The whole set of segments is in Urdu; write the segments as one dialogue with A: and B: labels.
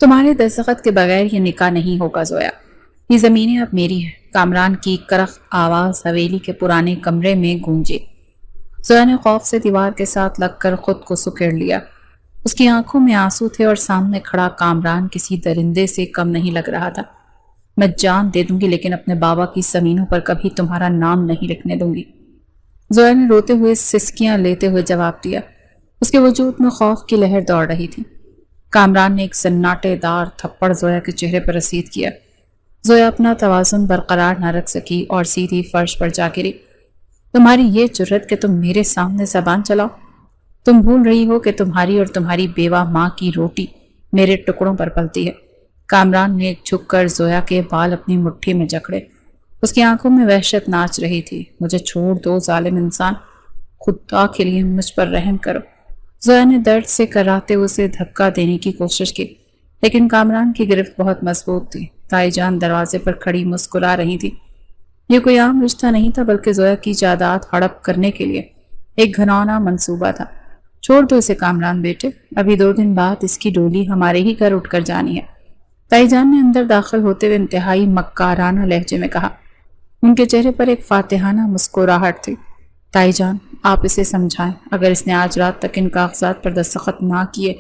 A: تمہارے دستخط کے بغیر یہ نکاح نہیں ہوگا زویا۔ یہ زمینیں اب میری ہیں۔ کامران کی کرخ آواز حویلی کے پرانے کمرے میں گونجی۔ زویا نے خوف سے دیوار کے ساتھ لگ کر خود کو سکیڑ لیا۔ اس کی آنکھوں میں آنسو تھے اور سامنے کھڑا کامران کسی درندے سے کم نہیں لگ رہا تھا۔ میں جان دے دوں گی لیکن اپنے بابا کی زمینوں پر کبھی تمہارا نام نہیں لکھنے دوں گی، زویا نے روتے ہوئے سسکیاں لیتے ہوئے جواب دیا۔ اس کے وجود میں خوف کی لہر دوڑ رہی تھی۔ کامران نے ایک سناٹے دار تھپڑ زویا کے چہرے پر رسید کیا۔ زویا اپنا توازن برقرار نہ رکھ سکی اور سیدھی فرش پر جا گری۔ تمہاری یہ جرت کہ تم میرے سامنے زبان چلاؤ؟ تم بھول رہی ہو کہ تمہاری اور تمہاری بیوہ ماں کی روٹی میرے ٹکڑوں پر پلتی ہے۔ کامران نے جھک کر زویا کے بال اپنی مٹھی میں جکڑے۔ اس کی آنکھوں میں وحشت ناچ رہی تھی۔ مجھے چھوڑ دو ظالم انسان، خدا کے لیے مجھ پر رحم کرو۔ زویا نے درد سے کراتے اسے دھکا دینے کی کوشش کی لیکن کامران کی گرفت بہت مضبوط تھی۔ تائی جان دروازے پر کھڑی مسکرا رہی تھی۔ یہ کوئی عام رشتہ نہیں تھا بلکہ زویا کی جائیداد ہڑپ کرنے کے لیے ایک گھناؤنا منصوبہ تھا۔ چھوڑ دو اسے کامران بیٹے، ابھی 2 دن بعد اس کی ڈولی ہمارے ہی گھر اٹھ کر جانی ہے، تائی جان نے اندر داخل ہوتے ہوئے انتہائی مکارانہ لہجے میں کہا۔ ان کے چہرے پر ایک فاتحانہ مسکراہٹ تھی۔ تائی جان، آپ اسے سمجھائیں، اگر اس نے آج رات تک ان کاغذات پر دستخط نہ کیے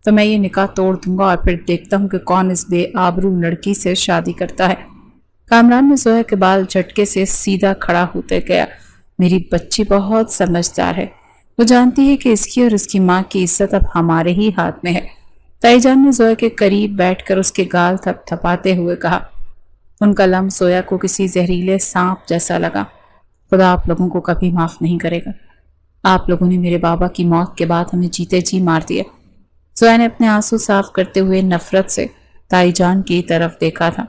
A: تو میں یہ نکاح توڑ دوں گا اور پھر دیکھتا ہوں کہ کون اس بے آبرو لڑکی سے شادی کرتا ہے۔ کامران نے زویا کے بال جھٹکے سے سیدھا کھڑا ہوتے گیا۔ میری بچی بہت سمجھدار ہے، وہ جانتی ہے کہ اس کی اور اس کی ماں کی عزت اب ہمارے ہی ہاتھ میں ہے۔ تائی جان نے زویا کے قریب بیٹھ کر اس کے گال تھپ تھپاتے ہوئے کہا۔ ان کا لمس زویا کو کسی زہریلے سانپ جیسا لگا۔ خدا آپ لوگوں کو کبھی معاف نہیں کرے گا۔ آپ لوگوں نے میرے بابا کی موت کے بعد ہمیں جیتے جی مار دیا۔ زویا نے اپنے آنسو صاف کرتے ہوئے نفرت سے تائی جان کی طرف دیکھا تھا۔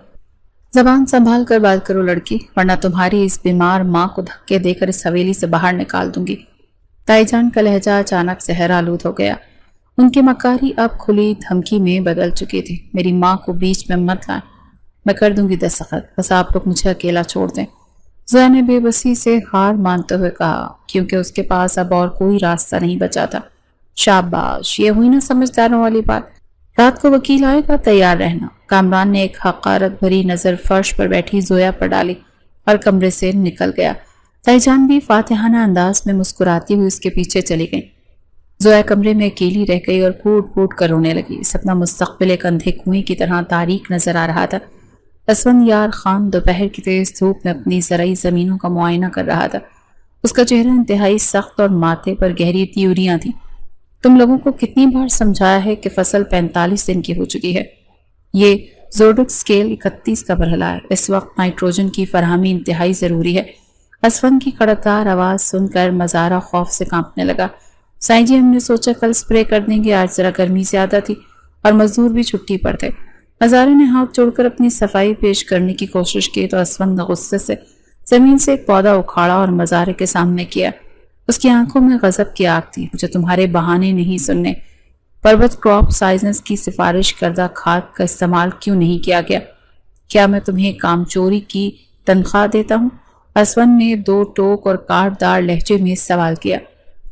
A: زبان سنبھال کر بات کرو لڑکی، ورنہ تمہاری اس بیمار ماں کو دھکے دے کر اس حویلی سے باہر نکال دوں گی۔ تائی جان کا لہجہ اچانک زہر آلود ہو گیا۔ ان کی مکاری اب کھلی دھمکی میں بدل چکی تھی۔ میری ماں کو بیچ میں مت لائیں، میں کر دوں گی دستخط، بس آپ لوگ مجھے اکیلا چھوڑ دیں۔ زویا نے بے بسی سے ہار مانتے ہوئے کہا، کیونکہ اس کے پاس اب اور کوئی راستہ نہیں بچا تھا۔ شاباش، یہ ہوئی نا سمجھداروں والی بات۔ رات کو وکیل آئے گا، تیار رہنا۔ کامران نے ایک حقارت بھری نظر فرش پر بیٹھی زویا پر ڈالی اور کمرے سے نکل گیا۔ تائی جان بھی فاتحانہ انداز میں مسکراتی ہوئی اس کے پیچھے چلی گئی۔ زویا کمرے میں اکیلی رہ گئی اور پھوٹ پھوٹ کر رونے لگی۔ سپنا مستقبل ایک اندھے کنویں کی طرح تاریک نظر آ رہا تھا۔ اسفند یار خان دوپہر کی تیز دھوپ میں اپنی زرعی زمینوں کا معائنہ کر رہا تھا۔ اس کا چہرہ انتہائی سخت اور ماتھے پر گہری تیوریاں تھیں۔ تم لوگوں کو کتنی بار سمجھایا ہے کہ فصل 45 دن کی ہو چکی ہے۔ یہ زورڈک سکیل 31 کا مرحلہ ہے۔ اس وقت نائٹروجن کی فراہمی انتہائی ضروری ہے۔ اسفند کی کڑکدار آواز سن کر مزارہ خوف سے کانپنے لگا۔ سائیں جی، ہم نے سوچا کل سپرے کر دیں گے، آج ذرا گرمی زیادہ تھی اور مزدور بھی چھٹی پر تھے۔ مزارے نے ہاتھ جوڑ کر اپنی صفائی پیش کرنے کی کوشش کی تو اسفند نے غصے سے زمین سے ایک پودا اکھاڑا اور مزارے کے سامنے کیا۔ اس کی آنکھوں میں غضب کی آگ تھی۔ مجھے تمہارے بہانے نہیں سننے۔ پربت کراپ سائنس کی سفارش کردہ کھاد کا استعمال کیوں نہیں کیا گیا؟ کیا میں تمہیں کام چوری کی تنخواہ دیتا ہوں؟ اسفند نے 2 ٹوک اور کاٹ دار لہجے میں سوال کیا۔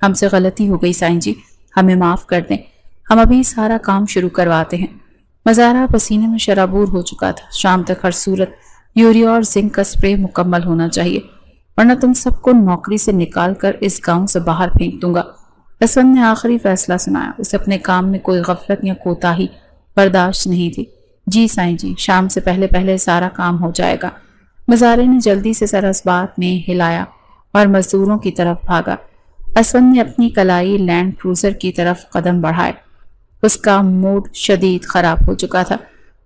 A: ہم سے غلطی ہو گئی سائیں جی، ہمیں معاف کر دیں، ہم ابھی سارا کام شروع کرواتے ہیں۔ مزارہ پسینے میں شرابور ہو چکا تھا۔ شام تک ہر صورت یوریا اور زنک کا سپرے مکمل ہونا چاہیے، ورنہ تم سب کو نوکری سے نکال کر اس گاؤں سے باہر پھینک دوں گا۔ اسفند نے آخری فیصلہ سنایا۔ اسے اپنے کام میں کوئی غفلت یا کوتاہی برداشت نہیں تھی۔ جی سائیں جی، شام سے پہلے پہلے سارا کام ہو جائے گا۔ مزارے نے جلدی سے سر اس بات میں ہلایا اور مزدوروں کی طرف بھاگا۔ اسفند نے اپنی کلائی لینڈ کروزر کی طرف قدم بڑھائے۔ اس کا موڈ شدید خراب ہو چکا تھا۔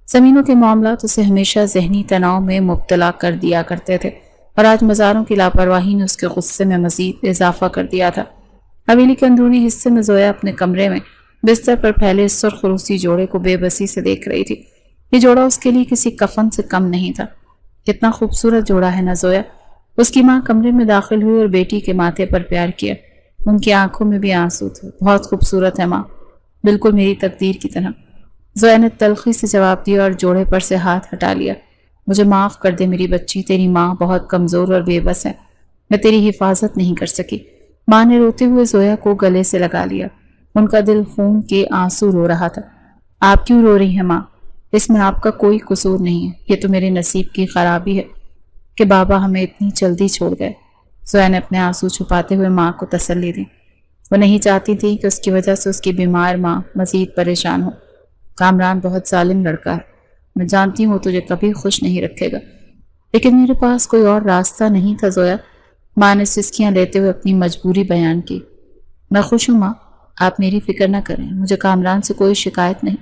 A: زمینوں کے معاملات اسے ہمیشہ ذہنی تناؤ میں مبتلا کر دیا کرتے تھے اور آج مزاروں کی لاپرواہی نے اس کے غصے میں مزید اضافہ کر دیا تھا۔ حویلی کے اندرونی حصے میں زویا اپنے کمرے میں بستر پر پھیلے سرخ روسی جوڑے کو بے بسی سے دیکھ رہی تھی۔ یہ جوڑا اس کے لیے کسی کفن سے کم نہیں تھا۔ کتنا خوبصورت جوڑا ہے نا زویا؟ اس کی ماں کمرے میں داخل ہوئی اور بیٹی کے ماتھے پر پیار کیا۔ ان کی آنکھوں میں بھی آنسو تھے۔ بہت خوبصورت ہے ماں، بالکل میری تقدیر کی طرح۔ زویا نے تلخی سے جواب دیا اور جوڑے پر سے ہاتھ ہٹا لیا۔ مجھے معاف کر دے میری بچی، تیری ماں بہت کمزور اور بے بس ہے، میں تیری حفاظت نہیں کر سکی۔ ماں نے روتے ہوئے زویا کو گلے سے لگا لیا۔ ان کا دل خون کے آنسو رو رہا تھا۔ آپ کیوں رو رہی ہیں ماں؟ اس میں آپ کا کوئی قصور نہیں ہے، یہ تو میرے نصیب کی خرابی ہے کہ بابا ہمیں اتنی جلدی چھوڑ گئے۔ زویا نے اپنے آنسو چھپاتے ہوئے ماں کو تسلی دی۔ وہ نہیں چاہتی تھی کہ اس کی وجہ سے اس کی بیمار ماں مزید پریشان ہو۔ کامران بہت ظالم لڑکا ہے، میں جانتی ہوں تجھے کبھی خوش نہیں رکھے گا، لیکن میرے پاس کوئی اور راستہ نہیں تھا زویا۔ ماں نے سسکیاں لیتے ہوئے اپنی مجبوری بیان کی۔ میں خوش ہوں ماں، آپ میری فکر نہ کریں، مجھے کامران سے کوئی شکایت نہیں۔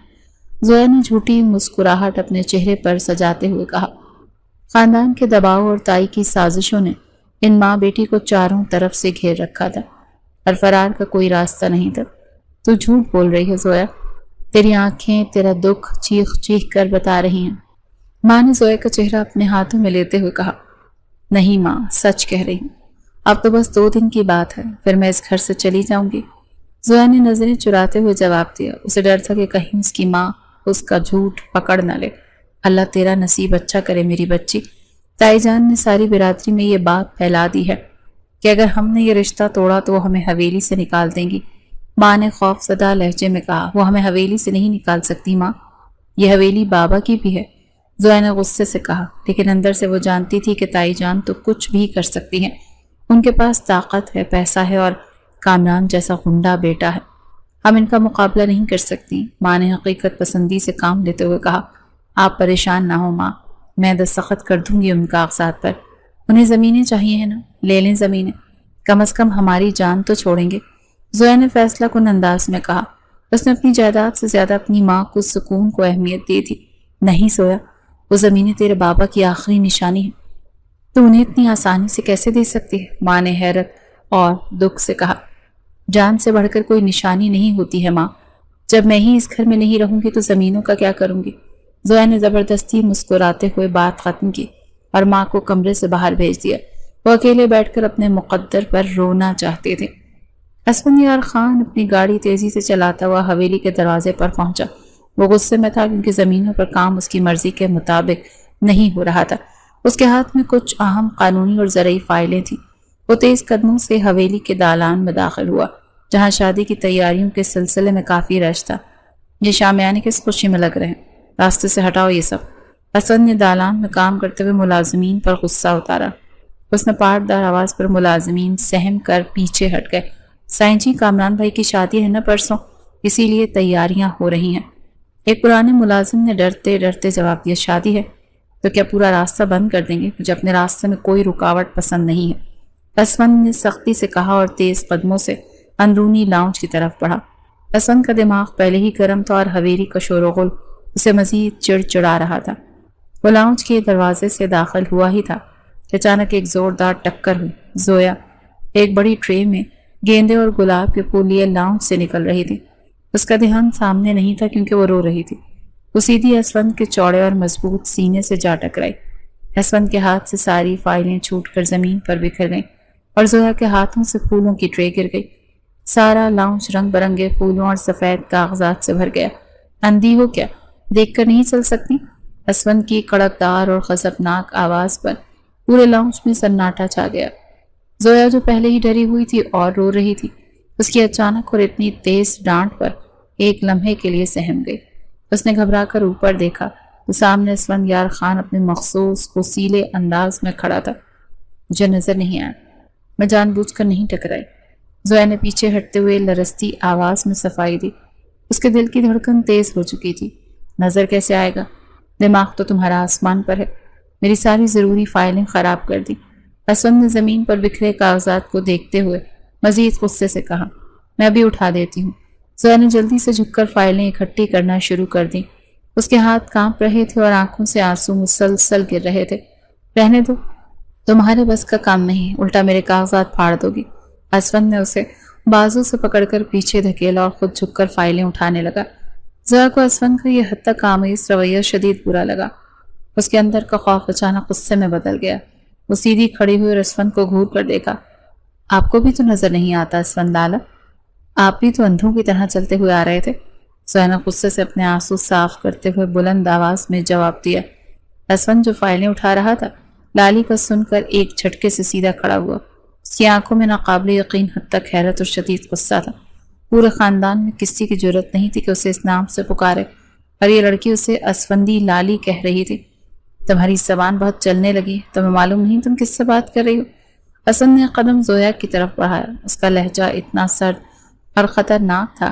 A: زویا نے جھوٹی مسکراہٹ اپنے چہرے پر سجاتے ہوئے کہا۔ خاندان کے دباؤ اور تائی کی سازشوں نے ان ماں بیٹی کو چاروں طرف سے گھیر رکھا تھا اور فرار کا کوئی راستہ نہیں تھا۔ تو جھوٹ بول رہی ہے زویا، تیری آنکھیں تیرا دکھ چیخ چیخ کر بتا رہی ہیں۔ ماں نے زویا کا چہرہ اپنے ہاتھوں میں لیتے ہوئے کہا، نہیں ماں، سچ کہہ رہی ہوں، اب تو بس 2 دن کی بات ہے، پھر میں اس گھر سے چلی جاؤں گی۔ زویا نے نظریں چراتے ہوئے جواب دیا۔ اسے ڈر تھا کہ کہیں اس کی ماں اس کا جھوٹ پکڑ نہ لے۔ اللہ تیرا نصیب اچھا کرے میری بچی۔ تائی جان نے ساری برادری میں یہ بات پھیلا دی ہے کہ اگر ہم نے یہ رشتہ توڑا تو وہ ہمیں حویلی سے نکال دیں گی۔ ماں نے خوف زدہ لہجے میں کہا، وہ ہمیں حویلی سے نہیں نکال سکتی ماں، یہ حویلی بابا کی بھی ہے۔ زویا نے غصے سے کہا، لیکن اندر سے وہ جانتی تھی کہ تائی جان تو کچھ بھی کر سکتی ہیں، ان کے پاس طاقت ہے، پیسہ ہے اور کامران جیسا غنڈہ بیٹا ہے، ہم ان کا مقابلہ نہیں کر سکتی۔ ماں نے حقیقت پسندی سے کام لیتے ہوئے کہا، آپ پریشان نہ ہو ماں، میں دستخط کر دوں گی ان کاغذات پر۔ انہیں زمینیں چاہیے ہیں نا، لے لیں زمینیں، کم از کم ہماری جان تو چھوڑیں گے۔ زویا نے فیصلہ کن انداز میں کہا۔ اس نے اپنی جائیداد سے زیادہ اپنی ماں کو سکون کو اہمیت دی تھی۔ نہیں زویا، وہ زمینیں تیرے بابا کی آخری نشانی ہے، تو انہیں اتنی آسانی سے کیسے دے سکتی ہے؟ ماں نے حیرت اور دکھ سے کہا، جان سے بڑھ کر کوئی نشانی نہیں ہوتی ہے ماں، جب میں ہی اس گھر میں نہیں رہوں گی تو زمینوں کا کیا کروں گی؟ زویا نے زبردستی مسکراتے ہوئے بات ختم کی اور ماں کو کمرے سے باہر بھیج دیا۔ وہ اکیلے بیٹھ کر اپنے مقدر پر رونا چاہتے تھے۔ اسفندیار خان اپنی گاڑی تیزی سے چلاتا ہوا حویلی کے دروازے پر پہنچا۔ وہ غصے میں تھا کیونکہ زمینوں پر کام اس کی مرضی کے مطابق نہیں ہو رہا تھا۔ اس کے ہاتھ میں کچھ اہم قانونی اور زرعی فائلیں تھیں۔ وہ تیز قدموں سے حویلی کے دالان میں داخل ہوا، جہاں شادی کی تیاریوں کے سلسلے میں کافی رش تھا۔ یہ شامیانے کس خوشی میں لگ رہے ہیں، راستے سے ہٹاؤ یہ سب۔ حسن نے دالان میں کام کرتے ہوئے ملازمین پر غصہ اتارا۔ اس نے پاٹدار آواز پر ملازمین سہم کر پیچھے ہٹ گئے۔ سائیں جی، کامران بھائی کی شادی ہے نا پرسوں، اسی لیے تیاریاں ہو رہی ہیں۔ ایک پرانے ملازم نے ڈرتے ڈرتے جواب دیا، شادی ہے تو کیا پورا راستہ بند کر دیں گے؟ مجھے اپنے راستے میں کوئی رکاوٹ پسند نہیں ہے، اسفند نے سختی سے کہا اور تیز قدموں سے اندرونی لاؤنج کی طرف بڑھا۔ اسفند کا دماغ پہلے ہی گرم تھا اور حویلی کا شور و غل اسے مزید چڑچڑا رہا تھا۔ وہ لاؤنج کے دروازے سے داخل ہوا ہی تھا کہ اچانک ایک زوردار ٹکر ہوئی۔ زویا ایک بڑی ٹرے میں گیندے اور گلاب کے پھول لیے لاؤنج سے نکل رہی تھی۔ اس کا دھیان سامنے نہیں تھا کیونکہ وہ رو رہی تھی۔ وہ سیدھی اسفند کے چوڑے اور مضبوط سینے سے جا ٹکرائی۔ اسفند کے ہاتھ سے ساری فائلیں چھوٹ کر زمین پر بکھر گئیں اور زویا کے ہاتھوں سے پھولوں کی ٹرے گر گئی۔ سارا لاؤنج رنگ برنگے پھولوں اور سفید کاغذات سے بھر گیا۔ اندھی ہو کیا، دیکھ کر نہیں چل سکتی؟ اسفند کی کڑکدار اور غضبناک آواز پر پورے لاؤنج میں سناٹا چھا گیا۔ زویا جو پہلے ہی ڈری ہوئی تھی اور رو رہی تھی، اس کی اچانک اور اتنی تیز ڈانٹ پر ایک لمحے کے لیے سہم گئی۔ اس نے گھبرا کر اوپر دیکھا تو سامنے اسفندیار خان اپنے مخصوص غصیلے انداز میں کھڑا تھا۔ مجھے نظر نہیں آیا، میں جان بوجھ کر نہیں ٹکرائی۔ زویا نے پیچھے ہٹتے ہوئے لرزتی آواز میں صفائی دی۔ اس کے دل کی دھڑکن تیز ہو چکی تھی۔ نظر کیسے آئے گا؟ دماغ تو تمہارا آسمان پر ہے، میری ساری ضروری فائلیں خراب کر دی۔ اسفند نے زمین پر بکھرے کاغذات کو دیکھتے ہوئے مزید غصے سے کہا، میں ابھی اٹھا دیتی ہوں۔ زویا نے جلدی سے جھک کر فائلیں اکٹھی کرنا شروع کر دیں۔ اس کے ہاتھ کانپ رہے تھے اور آنکھوں سے آنسو مسلسل گر رہے تھے۔ رہنے دو، تمہارے بس کا کام نہیں، الٹا میرے کاغذات پھاڑ دو گی۔ اسفند نے اسے بازو سے پکڑ کر پیچھے دھکیلا اور خود جھک کر فائلیں اٹھانے لگا۔ زویا کو اسفند کا یہ حد تک آمیز رویہ شدید برا لگا۔ اس کے اندر کا خوف اچانک غصے میں بدل گیا۔ وہ سیدھی کھڑی ہوئی اور اسفند کو گھور کر دیکھا۔ آپ کو بھی تو نظر نہیں آتا اسفند لالا، آپ بھی تو اندھوں کی طرح چلتے ہوئے آ رہے تھے۔ زویا نے غصے سے اپنے آنسو صاف کرتے ہوئے بلند آواز میں جواب دیا۔ اسفند جو فائلیں اٹھا رہا تھا، لالی کا سن کر ایک جھٹکے سے سیدھا کھڑا ہوا۔ اس کی آنکھوں میں ناقابل یقین حد تک حیرت اور شدید غصہ تھا۔ پورے خاندان میں کسی کی جرت نہیں تھی کہ اسے اس نام سے پکارے۔ اور یہ لڑکی اسے اسفندی لالی کہہ رہی تھی۔ تمہاری زبان بہت چلنے لگی، تمہیں معلوم نہیں تم کس سے بات کر رہی ہو؟ اسد نے قدم زویا کی طرف بڑھایا۔ اس کا لہجہ اتنا سرد اور خطرناک تھا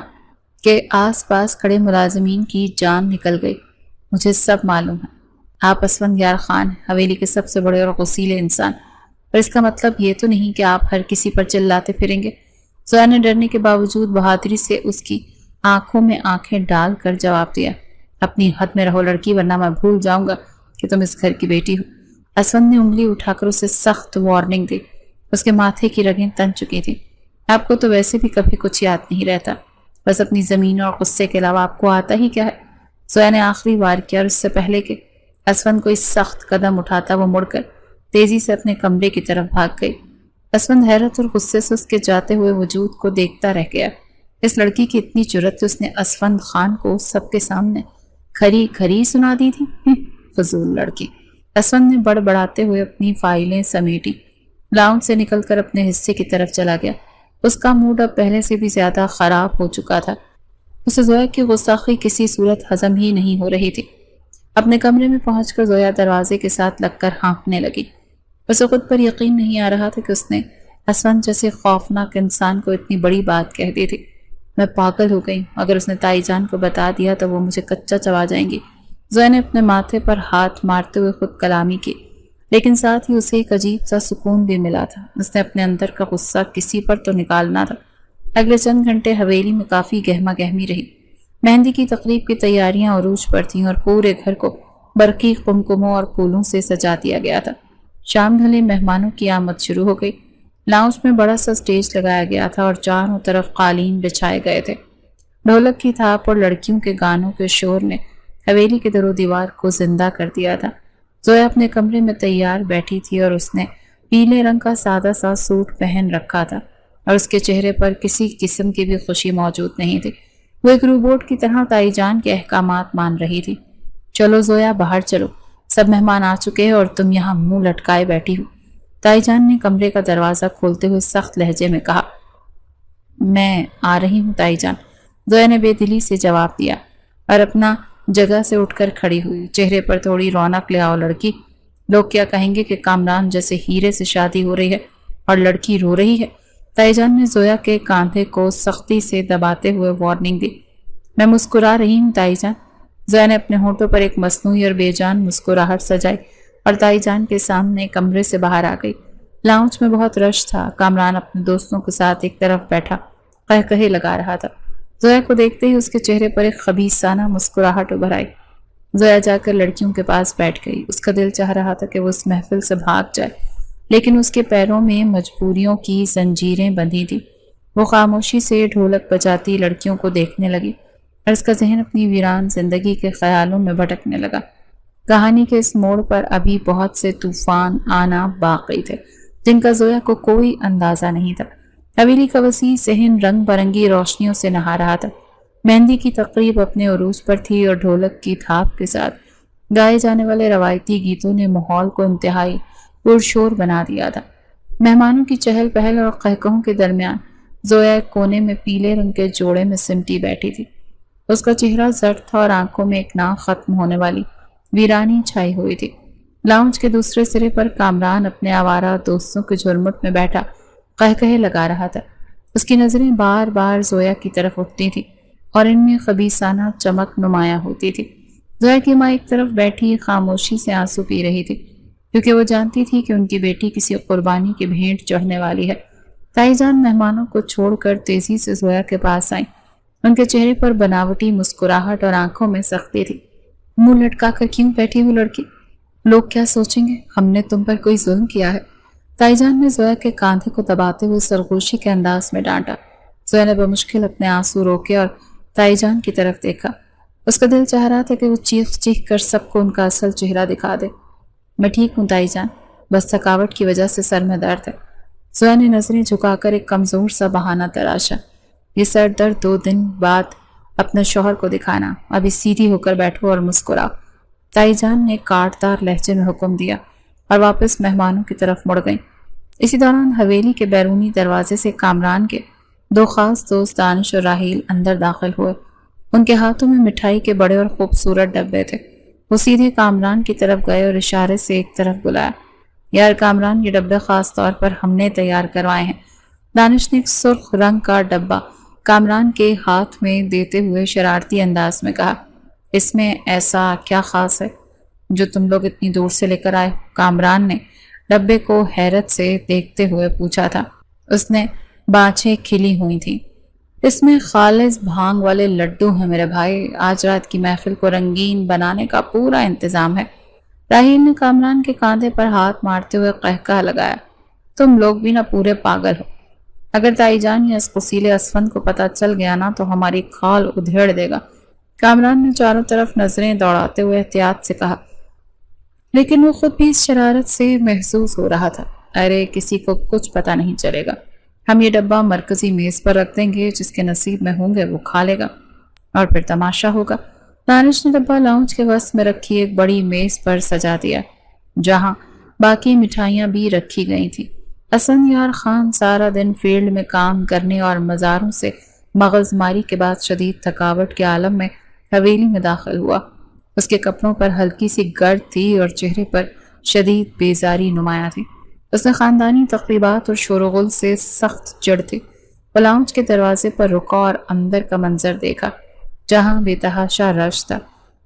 A: کہ آس پاس کھڑے ملازمین کی جان نکل گئی۔ مجھے سب معلوم ہے، آپ اسفند یار خان ہیں، حویلی کے سب سے بڑے اور غسیلے انسان، پر اس کا مطلب یہ تو نہیں کہ آپ ہر کسی پر چلاتے پھریں گے۔ زویا نے ڈرنے کے باوجود بہادری سے اس کی آنکھوں میں آنکھیں ڈال کر جواب دیا، اپنی حد میں رہو لڑکی، ورنہ میں بھول جاؤں گا کہ تم اس گھر کی بیٹی ہو۔ اسفند نے انگلی اٹھا کر اسے سخت وارننگ دی۔ اس کے ماتھے کی رگیں تن چکی تھی۔ آپ کو تو ویسے بھی کبھی کچھ یاد نہیں رہتا، بس اپنی زمین اور غصے کے علاوہ آپ کو آتا ہی کیا ہے؟ زویا نے آخری وار کیا اور اس سے پہلے کہ اسفند کوئی سخت قدم اٹھاتا وہ مڑ کر تیزی سے اپنے کمرے کی طرف بھاگ گئی۔ اسفند حیرت اور غصے سے اس کے جاتے ہوئے وجود کو دیکھتا رہ گیا۔ اس لڑکی کی اتنی جرأت کہ اس نے اسفند خان کو سب کے سامنے کھری کھری سنا دی تھی۔ فضول لڑکی۔ اسفند نے بڑبڑاتے ہوئے اپنی فائلیں سمیٹی، لاؤنج سے نکل کر اپنے حصے کی طرف چلا گیا۔ اس کا موڈ اب پہلے سے بھی زیادہ خراب ہو چکا تھا۔ اسے زویا کی غصاخی کسی صورت ہضم ہی نہیں ہو رہی تھی۔ اپنے کمرے میں پہنچ کر زویا دروازے کے ساتھ لگ کر ہانپنے لگی۔ اسے خود پر یقین نہیں آ رہا تھا کہ اس نے اسفند جیسے خوفناک انسان کو اتنی بڑی بات کہہ دی تھی۔ میں پاگل ہو گئی، اگر اس نے تائی جان کو بتا دیا تو وہ مجھے کچا چبا جائیں گی۔ زویا نے اپنے ماتھے پر ہاتھ مارتے ہوئے خود کلامی کی، لیکن ساتھ ہی اسے ایک عجیب سا سکون بھی ملا تھا۔ اس نے اپنے اندر کا غصہ کسی پر تو نکالنا تھا۔ اگلے چند گھنٹے حویلی میں کافی گہما گہمی رہی۔ مہندی کی تقریب کی تیاریاں عروج پر تھیں اور پورے گھر کو برقی قمقموں اور پھولوں سے سجا دیا گیا تھا۔ شام ڈھلے مہمانوں کی آمد شروع ہو گئی۔ لاؤنج میں بڑا سا سٹیج لگایا گیا تھا اور چاروں طرف قالین بچھائے گئے تھے۔ ڈھولک کی تھاپ اور لڑکیوں کے گانوں کے شور نے حویلی کے در و دیوار کو زندہ کر دیا تھا۔ زویا اپنے کمرے میں تیار بیٹھی تھی اور اس نے پیلے رنگ کا سادہ سا سوٹ پہن رکھا تھا اور اس کے چہرے پر کسی قسم کی بھی خوشی موجود نہیں تھی۔ وہ ایک روبوٹ کی طرح تائی جان کے احکامات مان رہی تھی۔ چلو زویا، باہر چلو، سب مہمان آ چکے ہیں اور تم یہاں منہ لٹکائے بیٹھی ہو۔ تائی جان نے کمرے کا دروازہ کھولتے ہوئے سخت لہجے میں کہا۔ میں آ رہی ہوں تائی جان، زویا نے بے دلی سے جواب دیا اور اپنا جگہ سے اٹھ کر کھڑی ہوئی۔ چہرے پر تھوڑی رونق لے آؤ لڑکی، لوگ کیا کہیں گے کہ کامران جیسے ہیرے سے شادی ہو رہی ہے اور لڑکی رو رہی ہے۔ تائی جان نے زویا کے کاندھے کو سختی سے دباتے ہوئے وارننگ دی۔ میں مسکرا رہی ہوں تائی جان۔ زویا نے اپنے ہونٹوں پر ایک مصنوعی اور بے جان مسکراہٹ سجائی اور تائی جان کے سامنے کمرے سے باہر آ گئی۔ لاؤنج میں بہت رش تھا۔ کامران اپنے دوستوں کے ساتھ ایک طرف بیٹھا قہقہے لگا رہا تھا۔ زویا کو دیکھتے ہی اس کے چہرے پر ایک خبیثانہ مسکراہٹ ابھر آئی۔ زویا جا کر لڑکیوں کے پاس بیٹھ گئی۔ اس کا دل چاہ رہا تھا کہ وہ اس محفل سے بھاگ جائے، لیکن اس کے پیروں میں مجبوریوں کی زنجیریں بندھی تھی۔ وہ خاموشی سے ڈھولک بجاتی لڑکیوں کو دیکھنے لگی اور اس کا ذہن اپنی ویران زندگی کے خیالوں میں بھٹکنے لگا۔ کہانی کے اس موڑ پر ابھی بہت سے طوفان آنا باقی تھے جن کا زویا کو کوئی اندازہ نہیں تھا۔ حویلی کا وسیع صحن رنگ برنگی روشنیوں سے نہا رہا تھا۔ مہندی کی تقریب اپنے عروج پر تھی اور ڈھولک کی تھاپ کے ساتھ گائے جانے والے روایتی گیتوں نے ماحول کو انتہائی پرشور بنا دیا تھا۔ مہمانوں کی چہل پہل اور قہقہوں کے درمیان زویا ایک کونے میں پیلے رنگ کے جوڑے میں سمٹی بیٹھی تھی۔ اس کا چہرہ زرد تھا اور آنکھوں میں ایک نہ ختم ہونے والی ویرانی چھائی ہوئی تھی۔ لاؤنج کے دوسرے سرے پر کامران اپنے آوارہ دوستوں کے جھرمٹ میں بیٹھا قہقہے لگا رہا تھا۔ اس کی نظریں بار بار زویا کی طرف اٹھتی تھی اور ان میں خبیثانہ چمک نمایاں ہوتی تھی۔ زویا کی ماں ایک طرف بیٹھی خاموشی سے آنسو پی رہی تھی، کیونکہ وہ جانتی تھی کہ ان کی بیٹی کسی قربانی کی بھینٹ چڑھنے والی ہے۔ تائی جان مہمانوں کو چھوڑ کر تیزی سے زویا کے پاس آئیں۔ ان کے چہرے پر بناوٹی مسکراہٹ اور آنکھوں میں سختی تھی۔ منہ لٹکا کر کیوں بیٹھی ہو لڑکی؟ لوگ کیا سوچیں گے؟ ہم نے تم پر کوئی ظلم کیا ہے؟ تائی جان نے زویا کے کاندھے کو دباتے ہوئے سرگوشی کے انداز میں ڈانٹا۔ زویا نے بمشکل اپنے آنسو روکے اور تائی جان کی طرف دیکھا۔ اس کا دل چاہ رہا تھا کہ وہ چیخ چیخ کر سب کو ان کا اصل چہرہ دکھا دے۔ میں ٹھیک ہوں تائی جان، بس تھکاوٹ کی وجہ سے سر میں درد ہے۔ زویا نے نظریں جھکا کر ایک کمزور سا بہانہ تراشا۔ یہ سر درد 2 دن بعد اپنے شوہر کو دکھانا، ابھی سیدھی ہو کر بیٹھو اور مسکراؤ۔ تائی جان نے کاٹدار لہجے میں حکم دیا اور واپس مہمانوں کی طرف مڑ گئیں۔ اسی دوران حویلی کے بیرونی دروازے سے کامران کے 2 خاص دوست دانش اور راحیل اندر داخل ہوئے۔ ان کے ہاتھوں میں مٹھائی کے بڑے اور خوبصورت ڈبے تھے۔ وہ سیدھے کامران کی طرف گئے اور اشارے سے ایک طرف بلایا۔ یار کامران، یہ ڈبے خاص طور پر ہم نے تیار کروائے ہیں۔ دانش نے ایک سرخ رنگ کا ڈبہ کامران کے ہاتھ میں دیتے ہوئے شرارتی انداز میں کہا، اس میں ایسا کیا خاص ہے جو تم لوگ اتنی دور سے لے کر آئے؟ کامران نے ڈبے کو حیرت سے دیکھتے ہوئے پوچھا تھا۔ اس نے بانچیں کھلی ہوئی تھیں۔ اس میں خالص بھانگ والے لڈو ہیں میرے بھائی، آج رات کی محفل کو رنگین بنانے کا پورا انتظام ہے۔ راہیل نے کامران کے کاندھے پر ہاتھ مارتے ہوئے قہقہ لگایا، تم لوگ بھی نہ پورے پاگل ہو۔ اگر تائی جان یا اس قصیلے اسفند کو پتہ چل گیا نا تو ہماری کھال ادھیڑ دے گا۔ کامران نے چاروں طرف نظریں دوڑاتے ہوئے احتیاط سے کہا، لیکن وہ خود بھی اس شرارت سے محسوس ہو رہا تھا۔ ارے کسی کو کچھ پتہ نہیں چلے گا، ہم یہ ڈبہ مرکزی میز پر رکھ دیں گے، جس کے نصیب میں ہوں گے وہ کھا لے گا اور پھر تماشا ہوگا۔ دانش نے ڈبہ لاؤنج کے وسط میں رکھی ایک بڑی میز پر سجا دیا، جہاں باقی مٹھائیاں بھی رکھی گئی تھیں۔ حسن یار خان سارا دن فیلڈ میں کام کرنے اور مزاروں سے مغز ماری کے بعد شدید تھکاوٹ کے عالم میں حویلی میں داخل ہوا۔ اس کے کپڑوں پر ہلکی سی گرد تھی اور چہرے پر شدید بیزاری نمایاں تھی۔ اس نے خاندانی تقریبات اور شور و غل سے سخت چڑ تھی۔ وہ لاؤنج کے دروازے پر رکا اور اندر کا منظر دیکھا، جہاں بے تحاشا رش تھا۔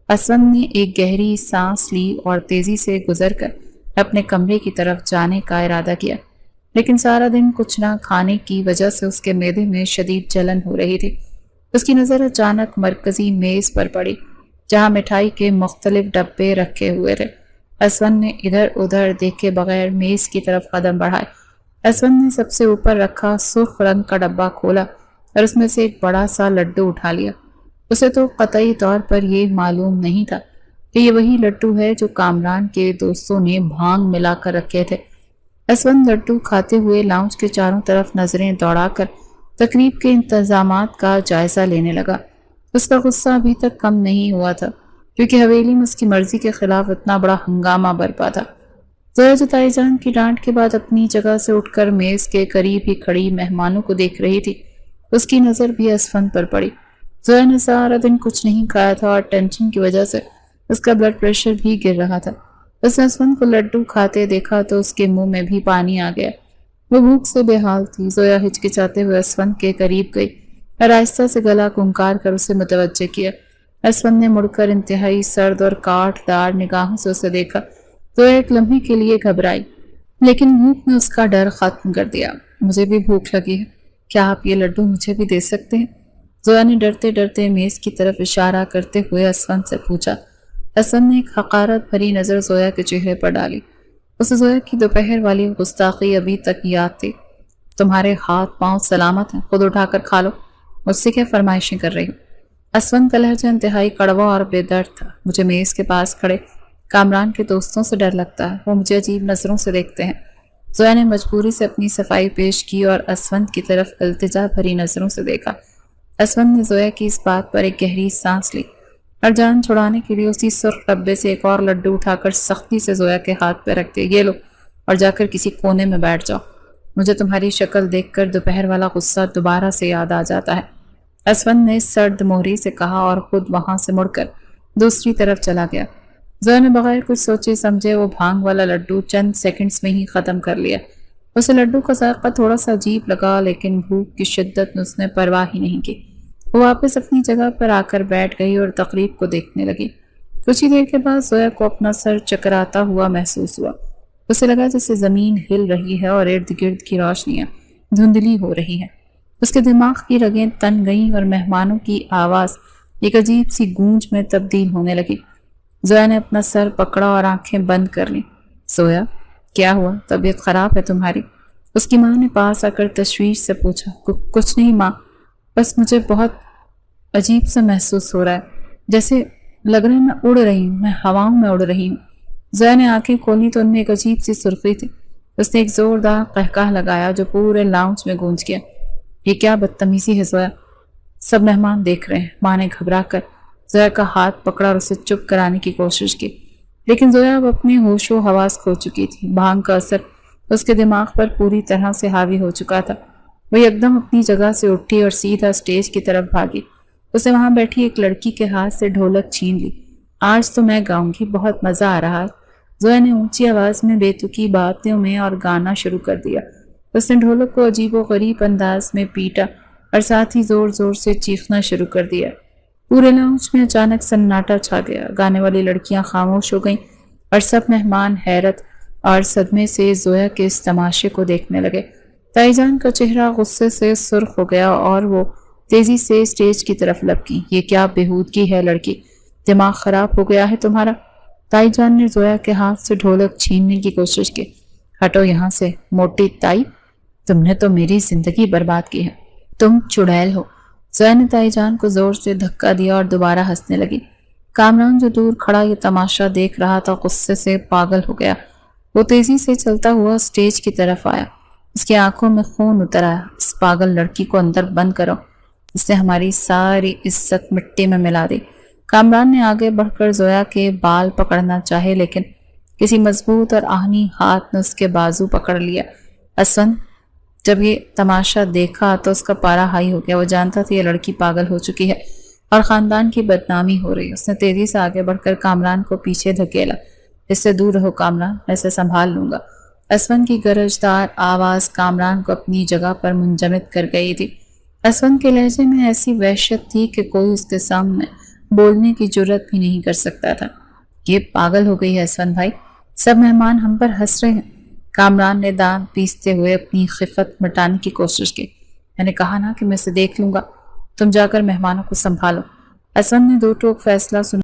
A: اسفند نے ایک گہری سانس لی اور تیزی سے گزر کر اپنے کمرے کی طرف جانے کا ارادہ کیا، لیکن سارا دن کچھ نہ کھانے کی وجہ سے اس کے معدے میں شدید جلن ہو رہی تھی۔ اس کی نظر اچانک مرکزی میز پر پڑی، جہاں مٹھائی کے مختلف ڈبے رکھے ہوئے تھے۔ اسفند نے ادھر ادھر دیکھے بغیر میز کی طرف قدم بڑھائے۔ اسفند نے سب سے اوپر رکھا سرخ رنگ کا ڈبہ کھولا اور اس میں سے ایک بڑا سا لڈو اٹھا لیا۔ اسے تو قطعی طور پر یہ معلوم نہیں تھا کہ یہ وہی لڈو ہے جو کامران کے دوستوں نے بھانگ ملا کر رکھے تھے۔ اسفند لڈو کھاتے ہوئے لاؤنج کے چاروں طرف نظریں دوڑا کر تقریب کے انتظامات کا جائزہ لینے لگا۔ اس کا غصہ ابھی تک کم نہیں ہوا تھا، کیونکہ حویلی میں اس کی مرضی کے خلاف اتنا بڑا ہنگامہ برپا تھا۔ زویا جو تائی جان کی ڈانٹ کے بعد اپنی جگہ سے اٹھ کر میز کے قریب ہی کھڑی مہمانوں کو دیکھ رہی تھی، اس کی نظر بھی اسفند پر پڑی۔ زویا نے سارا دن کچھ نہیں کھایا تھا اور ٹینشن کی وجہ سے اس کا بلڈ پریشر بھی گر رہا تھا۔ اس نے اسفند کو لڈو کھاتے دیکھا تو اس کے منہ میں بھی پانی آ گیا۔ وہ بھوک سے بے حال تھی۔ زویا ہچکچاتے ہوئے اسفند کے قریب گئی اور آہستہ سے گلا کنکار کر اسے متوجہ کیا۔ اسفند نے مڑ کر انتہائی سرد اور کاٹ دار نگاہوں سے اسے دیکھا۔ زویا ایک لمحے کے لیے گھبرائی، لیکن بھوک نے اس کا ڈر ختم کر دیا۔ مجھے بھی بھوک لگی ہے، کیا آپ یہ لڈو مجھے بھی دے سکتے ہیں؟ زویا نے ڈرتے ڈرتے میز کی طرف اشارہ کرتے ہوئے اسفند سے پوچھا۔ اسفند نے ایک حقارت بھری نظر زویا کے چہرے پر ڈالی۔ اسے زویا کی دوپہر والی گستاخی ابھی تک یاد تھی۔ تمہارے ہاتھ پاؤں سلامت ہیں، خود اٹھا کر کھا لو، مجھ سے کیا فرمائشیں کر رہی ہو؟ اسفند کا لہجہ انتہائی کڑوا اور بے درد تھا۔ مجھے میز کے پاس کھڑے کامران کے دوستوں سے ڈر لگتا ہے، وہ مجھے عجیب نظروں سے دیکھتے ہیں۔ زویا نے مجبوری سے اپنی صفائی پیش کی اور اسفند کی طرف التجا بھری نظروں سے دیکھا۔ اسفند نے زویا کی اس بات پر ایک گہری سانس لی اور جان چھڑانے کے لیے اسی سرخ ڈبے سے ایک اور لڈو اٹھا کر سختی سے زویا کے ہاتھ پہ رکھ دیا۔ یہ لو اور جا کر کسی کونے میں بیٹھ جاؤ، مجھے تمہاری شکل دیکھ کر دوپہر والا غصہ دوبارہ سے یاد آ جاتا ہے۔ اسفند نے سرد مہری سے کہا اور خود وہاں سے مڑ کر دوسری طرف چلا گیا۔ زویا نے بغیر کچھ سوچے سمجھے وہ بھانگ والا لڈو چند سیکنڈز میں ہی ختم کر لیا۔ اسے لڈو کا ذائقہ تھوڑا سا عجیب لگا، لیکن بھوک کی شدت میں اس نے پرواہ ہی نہیں کی۔ وہ واپس اپنی جگہ پر آ کر بیٹھ گئی اور تقریب کو دیکھنے لگی۔ کچھ ہی دیر کے بعد زویا کو اپنا سر چکراتا ہوا محسوس ہوا۔ اسے لگا جیسے زمین ہل رہی ہے اور ارد گرد کی روشنیاں دھندلی ہو رہی ہیں۔ اس کے دماغ کی رگیں تن گئیں اور مہمانوں کی آواز ایک عجیب سی گونج میں تبدیل ہونے لگی۔ زویا نے اپنا سر پکڑا اور آنکھیں بند کر لیں۔ زویا، کیا ہوا؟ طبیعت خراب ہے تمہاری؟ اس کی ماں نے پاس آ کر تشویش سے پوچھا۔ کچھ نہیں ماں، بس مجھے بہت عجیب سا محسوس ہو رہا ہے، جیسے لگ رہا ہے میں اڑ رہی ہوں، میں ہواؤں میں اڑ رہی ہوں۔ زویا نے آنکھیں کھولی تو ان میں ایک عجیب سی سرخی تھی۔ اس نے ایک زوردار قہقہ لگایا جو پورے لاؤنج میں گونج گیا۔ یہ کیا بدتمیزی ہے زویا، سب مہمان دیکھ رہے ہیں۔ ماں نے گھبرا کر زویا کا ہاتھ پکڑا اور اسے چپ کرانے کی کوشش کی، لیکن زویا اب اپنے ہوش و حواس کھو چکی تھی۔ بھانگ کا اثر اس کے دماغ پر پوری طرح سے حاوی ہو چکا تھا۔ وہ یکدم اپنی جگہ سے اٹھی اور سیدھا اسٹیج کی طرف بھاگی۔ اسے وہاں بیٹھی ایک لڑکی کے ہاتھ سے ڈھولک چھین لی۔ آج تو میں گاؤں گی، بہت مزہ آ رہا ہے۔ زویا نے اونچی آواز میں بے تکی باتوں میں اور گانا شروع کر دیا۔ اس نے ڈھولک کو عجیب و غریب انداز میں پیٹا اور ساتھ ہی زور زور سے چیخنا شروع کر دیا۔ پورے لاؤنج میں اچانک سناٹا چھا گیا۔ گانے والی لڑکیاں خاموش ہو گئیں اور سب مہمان حیرت اور صدمے سے زویا کے اس تماشے کو دیکھنے لگے۔ تائی جان کا چہرہ غصے سے سرخ ہو گیا اور وہ تیزی سے اسٹیج کی طرف لپکی۔ یہ کیا بےہودگی ہے لڑکی، دماغ خراب ہو گیا ہے تمہارا؟ تائی جان نے زویا کے ہاتھ سے ڈھولک چھیننے کی کوشش کی۔ ہٹو یہاں سے موٹی تائی، تم نے تو میری زندگی برباد کی ہے، تم چڑیل ہو۔ زویا نے تائی جان کو زور سے دھکا دیا اور دوبارہ ہنسنے لگی۔ کامران جو دور کھڑا یہ تماشا دیکھ رہا تھا غصے سے پاگل ہو گیا۔ وہ تیزی سے چلتا ہوا اسٹیج کی طرف آیا۔ اس کی آنکھوں میں خون اتر آیا۔ اس پاگل لڑکی کو اندر بند کرو، اس نے ہماری ساری عزت مٹی میں ملا دی۔ کامران نے آگے بڑھ کر زویا کے بال پکڑنا چاہے لیکن کسی مضبوط اور آہنی ہاتھ نے اس کے بازو پکڑ لیا۔ اسون جب یہ تماشا دیکھا تو اس کا پارا ہائی ہو گیا۔ وہ جانتا تھا یہ لڑکی پاگل ہو چکی ہے اور خاندان کی بدنامی ہو رہی ہے۔ اس نے تیزی سے آگے بڑھ کر کامران کو پیچھے دھکیلا۔ اس سے دور رہو کامران، میں اسے سنبھال لوں گا۔ اسون کی گرجدار آواز کامران کو اپنی جگہ پر منجمد کر گئی تھی۔ اسون کے لہجے میں ایسی وحشت تھی کہ کوئی اس کے سامنے بولنے کی جرات بھی نہیں کر سکتا تھا۔ یہ پاگل ہو گئی ہے اسون بھائی، سب مہمان ہم پر ہنس رہے ہیں۔ کامران نے دانت پیستے ہوئے اپنی خفت مٹانے کی کوشش کی۔ میں نے کہا نا کہ میں اسے دیکھ لوں گا، تم جا کر مہمانوں کو سنبھالو۔ اسون نے دو ٹوک فیصلہ سنا